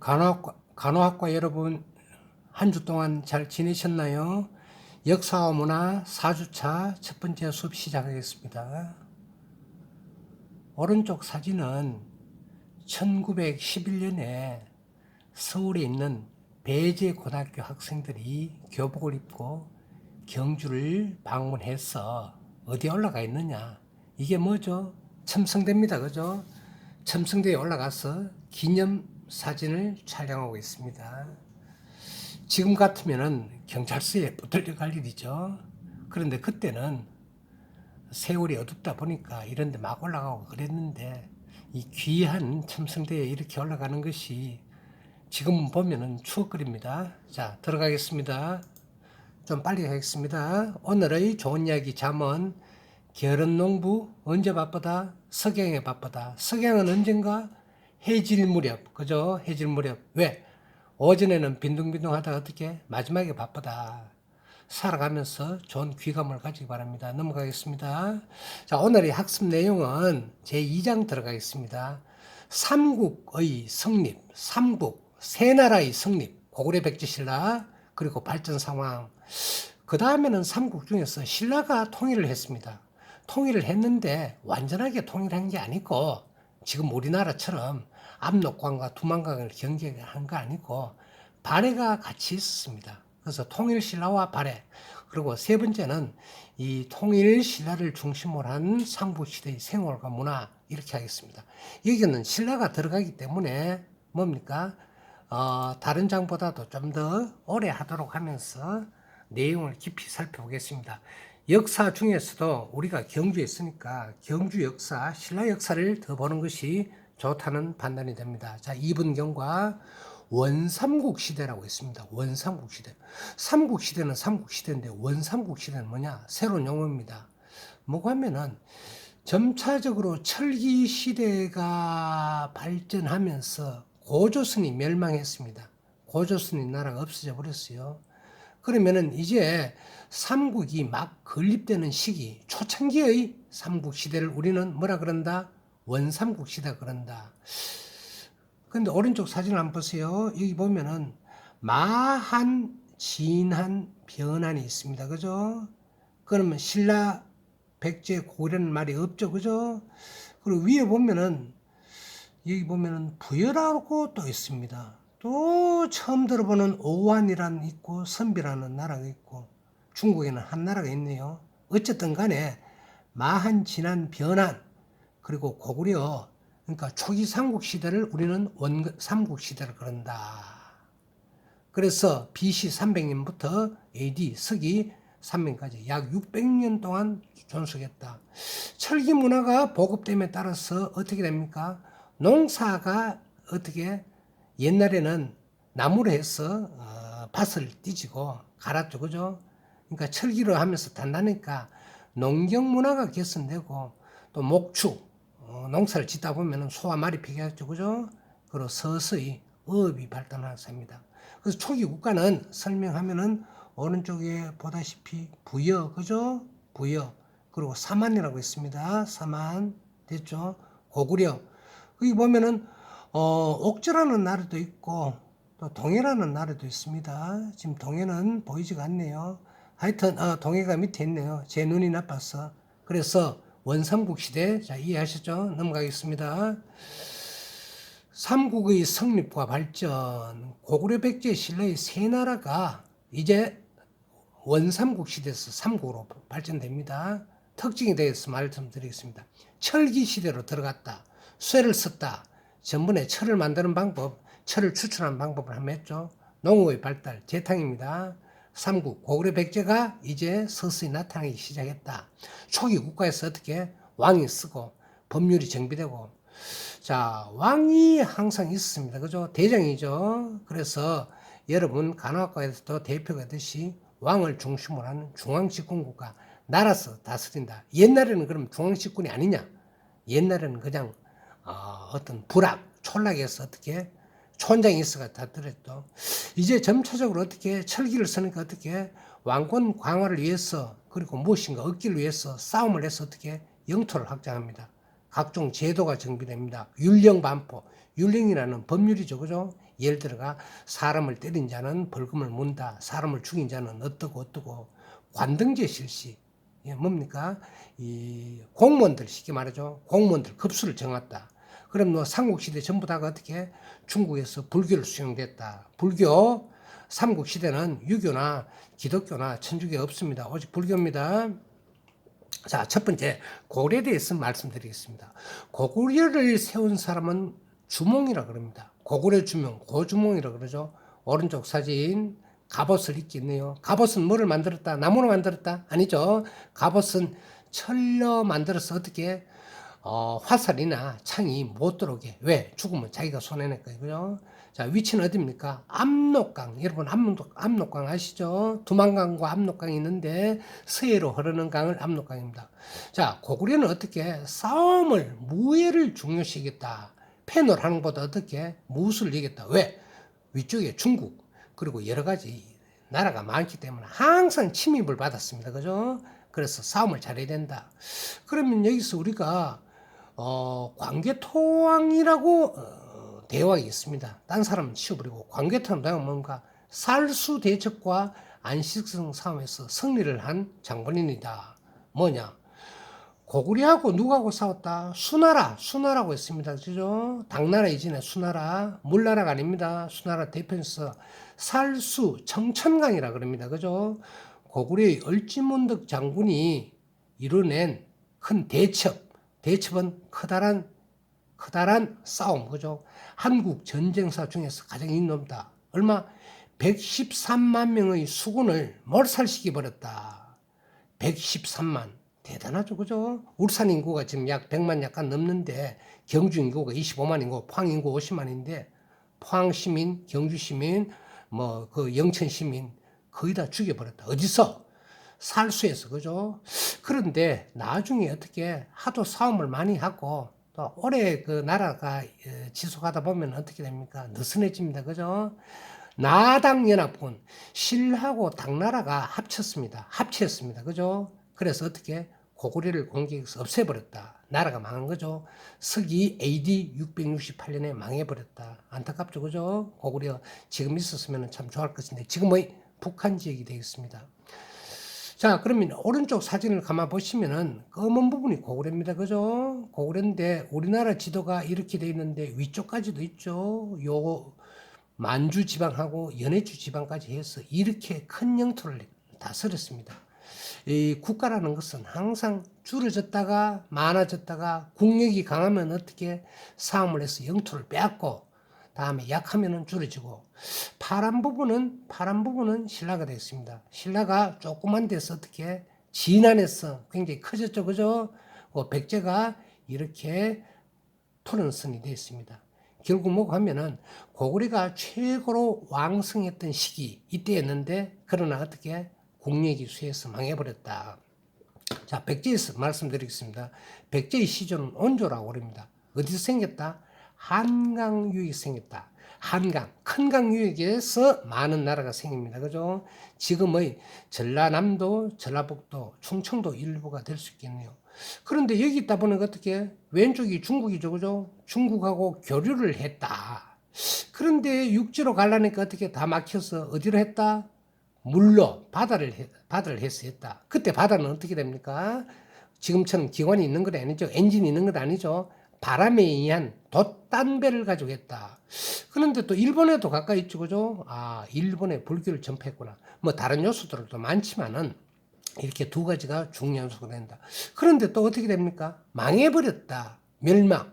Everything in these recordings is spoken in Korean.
간호학과 여러분, 한 주 동안 잘 지내셨나요? 역사와 문화 4주차 첫 번째 수업 시작하겠습니다. 오른쪽 사진은 1911년에 서울에 있는 배제고등학교 학생들이 교복을 입고 경주를 방문해서 어디에 올라가 있느냐? 이게 뭐죠? 첨성대입니다. 그죠? 첨성대에 올라가서 기념 사진을 촬영하고 있습니다. 지금 같으면은 경찰서에 붙들려 갈 일이죠. 그런데 그때는 세월이 어둡다 보니까 이런 데 막 올라가고 그랬는데 이 귀한 첨성대에 이렇게 올라가는 것이 지금 보면은 추억거리입니다. 자, 들어가겠습니다. 좀 빨리 가겠습니다. 오늘의 좋은 이야기 잠언 게으른 농부 언제 바쁘다? 석양에 바쁘다. 석양은 언젠가? 해질 무렵. 그죠? 해질 무렵. 왜? 오전에는 빈둥빈둥 하다가 어떻게? 마지막에 바쁘다. 살아가면서 좋은 귀감을 가지기 바랍니다. 넘어가겠습니다. 자, 오늘의 학습 내용은 제2장 들어가겠습니다. 삼국의 성립, 삼국, 세 나라의 성립, 고구려 백제 신라, 그리고 발전 상황. 그 다음에는 삼국 중에서 신라가 통일을 했습니다. 통일을 했는데 완전하게 통일한 게 아니고 지금 우리나라처럼 압록강과 두만강을 경계한 거 아니고 발해가 같이 있었습니다. 그래서 통일신라와 발해, 그리고 세 번째는 이 통일신라를 중심으로 한 삼국시대의 생활과 문화, 이렇게 하겠습니다. 여기는 신라가 들어가기 때문에 뭡니까? 다른 장보다도 좀 더 오래 하도록 하면서 내용을 깊이 살펴보겠습니다. 역사 중에서도 우리가 경주에 있으니까 경주 역사, 신라 역사를 더 보는 것이 좋다는 판단이 됩니다. 자, 이분경과 원삼국 시대라고 있습니다. 원삼국 시대. 삼국 시대는 삼국 시대인데 원삼국 시대는 뭐냐? 새로운 용어입니다. 뭐고 하면은 점차적으로 철기 시대가 발전하면서 고조선이 멸망했습니다. 고조선이 나라가 없어져 버렸어요. 그러면은 이제 삼국이 막 건립되는 시기, 초창기의 삼국 시대를 우리는 뭐라 그런다? 원삼국 시대 그런다. 근데 오른쪽 사진을 한번 보세요. 여기 보면은 마한, 진한, 변한이 있습니다. 그죠? 그러면 신라, 백제, 고려는 말이 없죠. 그죠? 그리고 위에 보면은 여기 보면은 부여라고 또 있습니다. 또 처음 들어보는 오한이라는 있고 선비라는 나라가 있고 중국에는 한 나라가 있네요. 어쨌든 간에 마한, 진한, 변한, 그리고 고구려, 그러니까 초기 삼국시대를 우리는 삼국시대를 그런다. 그래서 BC 300년부터 AD 서기 300년까지 약 600년 동안 존속했다. 철기 문화가 보급됨에 따라서 어떻게 됩니까? 농사가 어떻게 옛날에는 나무로 해서 밭을 띠지고 갈았죠. 그죠? 그러니까 철기로 하면서 단다니까 농경 문화가 개선되고 또 목축, 농사를 짓다 보면 소와 말이 필요하죠. 그죠? 그리고 서서히 어업이 발달하는 셈입니다. 그래서 초기 국가는 설명하면은 오른쪽에 보다시피 부여, 그죠? 부여. 그리고 사만이라고 있습니다. 사만. 됐죠? 고구려. 거기 보면은, 옥저라는 나라도 있고, 또 동해라는 나라도 있습니다. 지금 동해는 보이지가 않네요. 하여튼, 동해가 밑에 있네요. 제 눈이 나빠서. 그래서 원삼국 시대, 자, 이해하셨죠? 넘어가겠습니다. 삼국의 성립과 발전, 고구려 백제 신라의 세 나라가 이제 원삼국 시대에서 삼국으로 발전됩니다. 특징에 대해서 말씀드리겠습니다. 철기 시대로 들어갔다. 쇠를 썼다. 전번에 철을 만드는 방법, 철을 추출하는 방법을 한번 했죠. 농업의 발달, 재탕입니다. 삼국, 고구려 백제가 이제 서서히 나타나기 시작했다. 초기 국가에서 어떻게 왕이 쓰고 법률이 정비되고, 자, 왕이 항상 있습니다. 그죠? 대장이죠. 그래서 여러분 간호학과에서도 대표가 되듯이 왕을 중심으로 하는 중앙집권국가, 나라서 다스린다. 옛날에는 그럼 중앙집권이 아니냐? 옛날에는 그냥 어떤 부락, 촌락에서 어떻게 촌장이 있어가 다스렸죠. 이제 점차적으로 어떻게 철기를 쓰니까 어떻게 왕권 강화를 위해서, 그리고 무엇인가 얻기를 위해서 싸움을 해서 어떻게 영토를 확장합니다. 각종 제도가 정비됩니다. 율령 반포, 율령이라는 법률이죠. 그죠? 예를 들어가 사람을 때린 자는 벌금을 문다. 사람을 죽인 자는 어떠고 관등제 실시. 예, 뭡니까? 이 공무원들 쉽게 말하죠. 공무원들 급수를 정했다. 그럼 뭐 삼국시대 전부 다가 어떻게 중국에서 불교를 수용됐다. 불교 삼국시대는 유교나 기독교나 천주교 없습니다. 오직 불교입니다. 자, 첫 번째 고려에 대해서 말씀드리겠습니다. 고구려를 세운 사람은 주몽이라 그럽니다. 고구려 주몽, 고주몽이라 그러죠. 오른쪽 사진 갑옷을 입고 있네요. 갑옷은 뭐를 만들었다? 나무로 만들었다? 아니죠. 갑옷은 철로 만들어서 어떻게 화살이나 창이 못 들어오게. 왜? 죽으면 자기가 손해낼 거예요. 자, 위치는 어디입니까? 압록강. 여러분, 압록강 아시죠? 두만강과 압록강이 있는데 서해로 흐르는 강을 압록강입니다. 자, 고구려는 어떻게 싸움을, 무예를 중요시하겠다. 패널 하는 것보다 어떻게 무술을 이겼다. 왜? 위쪽에 중국, 그리고 여러 가지 나라가 많기 때문에 항상 침입을 받았습니다. 그죠? 그래서 싸움을 잘해야 된다. 그러면 여기서 우리가 광개토왕이라고 대왕이 있습니다. 딴 사람은 치워버리고 광개토왕은 뭔가 살수 대첩과 안식성 싸움에서 승리를 한 장본인이다. 뭐냐? 고구려하고 누구하고 싸웠다? 수나라고 했습니다. 그죠? 당나라 이전에 수나라, 물나라가 아닙니다. 수나라 대표에서 살수, 청천강이라 그럽니다. 그죠? 고구려의 얼지문덕 장군이 이뤄낸 큰 대첩은 커다란 싸움, 그죠? 한국 전쟁사 중에서 가장 인놈다. 얼마? 113만 명의 수군을 몰살시켜 버렸다. 113만. 대단하죠, 그죠? 울산 인구가 지금 약 100만 약간 넘는데 경주 인구가 25만이고 포항 인구 50만인데 포항 시민, 경주 시민, 뭐 그 영천 시민 거의 다 죽여버렸다. 어디서? 살수에서, 그죠? 그런데 나중에 어떻게 하도 싸움을 많이 하고 또 오래 그 나라가 지속하다 보면 어떻게 됩니까? 느슨해집니다. 그죠? 나당연합군, 신라하고 당나라가 합쳤습니다. 그죠? 그래서 어떻게 고구려를 공격해서 없애버렸다. 나라가 망한 거죠. 서기 AD 668년에 망해버렸다. 안타깝죠, 그죠? 고구려 지금 있었으면 참 좋을 것인데 지금의 북한 지역이 되겠습니다. 자, 그러면 오른쪽 사진을 가만 보시면은 검은 부분이 고구려입니다. 그죠? 고구려인데 우리나라 지도가 이렇게 돼 있는데 위쪽까지도 있죠. 요 만주 지방하고 연해주 지방까지 해서 이렇게 큰 영토를 다스렸습니다. 이 국가라는 것은 항상 줄어졌다가 많아졌다가 국력이 강하면 어떻게 싸움을 해서 영토를 빼앗고 다음에 약하면은 줄어지고 파란 부분은 신라가 되겠습니다. 신라가 조그만 데서 어떻게 진안에서 굉장히 커졌죠, 그죠? 백제가 이렇게 푸른 선이 되었습니다. 결국 뭐고 하면은 고구려가 최고로 왕성했던 시기 이때였는데 그러나 어떻게 국력이 쇠해서 망해버렸다. 자, 백제에서 말씀드리겠습니다. 백제의 시조는 온조라고 그럽니다. 어디서 생겼다? 한강 유역이 생겼다. 큰 강 유역에서 많은 나라가 생깁니다. 그죠? 지금의 전라남도, 전라북도, 충청도 일부가 될 수 있겠네요. 그런데 여기 있다 보니까 어떻게 왼쪽이 중국이죠, 그죠? 중국하고 교류를 했다. 그런데 육지로 가려니까 어떻게 다 막혀서 어디로 했다? 물로 바다를 해서 했다. 그때 바다는 어떻게 됩니까? 지금처럼 기관이 있는 건 아니죠. 엔진이 있는 건 아니죠. 바람에 의한 돛단배를 가지고 했다. 그런데 또 일본에도 가까이 있죠, 그죠? 아, 일본에 불교를 전파했구나. 뭐 다른 요소들도 많지만은 이렇게 두 가지가 중요한 요소가 된다. 그런데 또 어떻게 됩니까? 망해버렸다. 멸망.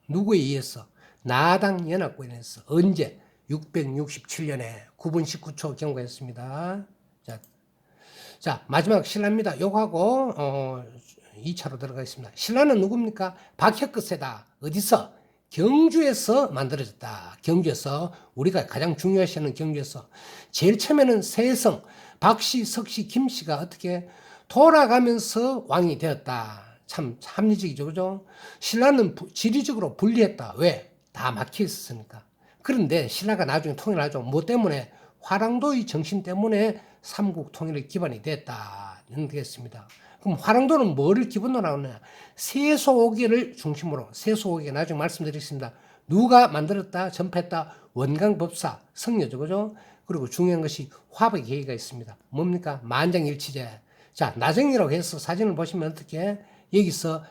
누구에 의해서? 나당 연합군에서. 언제? 667년에 9분 19초 경과했습니다. 자, 마지막 신라입니다. 요거하고 2차로 들어가겠습니다. 신라는 누굽니까? 박혁거세다. 어디서? 경주에서 만들어졌다. 경주에서 우리가 가장 중요시하는 경주에서 제일 처음에는 세성, 박씨, 석씨, 김씨가 어떻게 돌아가면서 왕이 되었다. 참 합리적이죠, 그죠? 신라는 지리적으로 분리했다. 왜? 다 막혀 있었으니까. 그런데 신라가 나중에 통일하죠. 뭐 때문에? 화랑도의 정신 때문에 삼국 통일의 기반이 됐다. 되겠습니다. 그럼 화랑도는 뭐를 기본으로 나오느냐? 세소오기를 중심으로, 세소오기 나중에 말씀드리겠습니다. 누가 만들었다, 전파했다? 원광법사, 성녀죠, 그죠? 그리고 중요한 것이 화백의 계기가 있습니다. 뭡니까? 만장일치제. 자, 나정이라고 해서 사진을 보시면 어떻게 여기서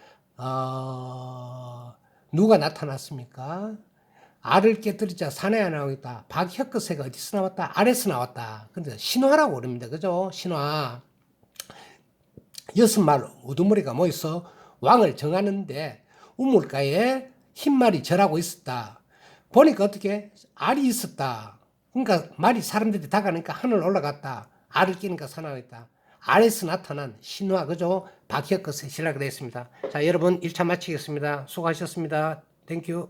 누가 나타났습니까? 알을 깨뜨리자 사내야 나오겠다. 박혁거세가 어디서 나왔다? 알에서 나왔다. 근데 신화라고 그럽니다. 그죠? 신화. 여섯 말 우두머리가 뭐 있어? 왕을 정하는데 우물가에 흰말이 절하고 있었다. 보니까 어떻게? 알이 있었다. 그러니까 말이 사람들이 다가니까 하늘 올라갔다. 알을 끼니까 사나있다. 알에서 나타난 신화, 그죠? 박혁거세 신라가 되었습니다. 자, 여러분 1차 마치겠습니다. 수고하셨습니다. 땡큐.